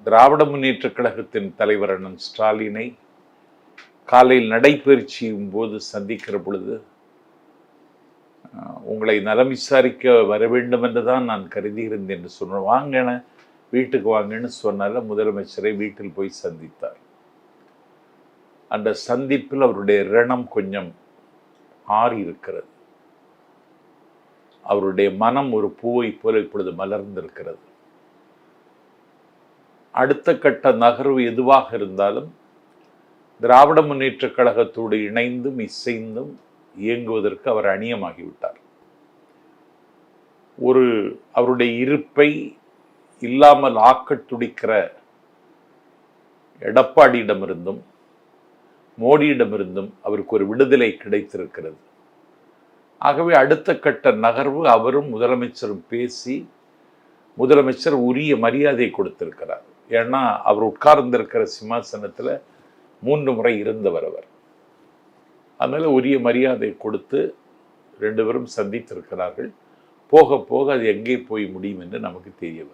திராவிட முன்னேற்றக் கழகத்தின் தலைவர் அண்ணன் ஸ்டாலினை காலையில் நடைபயிற்சியும் போது சந்திக்கிற பொழுது, உங்களை நலம் விசாரிக்க வர வேண்டும் என்று தான் நான் கருதியிருந்தேன் என்று சொன்னேன். வாங்கண்ண, வீட்டுக்கு வாங்கன்னு சொன்னால முதலமைச்சரை வீட்டில் போய் சந்தித்தார். அந்த சந்திப்பில் அவருடைய ரணம் கொஞ்சம் ஆறி இருக்கிறது. அவருடைய மனம் ஒரு பூவை போல இப்பொழுது மலர்ந்திருக்கிறது. அடுத்த கட்ட நகர்வு எதுவாக இருந்தாலும் திராவிட முன்னேற்றக் கழகத்தோடு இணைந்தும் இசைந்தும் இயங்குவதற்கு அவர் அணியமாகிவிட்டார். அவருடைய இருப்பை இல்லாமல் ஆக்கத் துடிக்கிற எடப்பாடியிடமிருந்தும் மோடியிடமிருந்தும் அவருக்கு ஒரு விடுதலை கிடைத்திருக்கிறது. ஆகவே அடுத்த கட்ட நகர்வு அவரும் முதலமைச்சரும் பேசி முதலமைச்சர் உரிய மரியாதை கொடுத்திருக்கிறார். ஏன்னா அவர் உட்கார்ந்திருக்கிற சிம்மாசனத்தில் 3 முறை இருந்தவர் அவர். அதனால உரிய மரியாதை கொடுத்து 2 பேரும் சந்தித்திருக்கிறார்கள். போக போக அது எங்கே போய் முடியும் என்று நமக்கு தெரிய வரும்.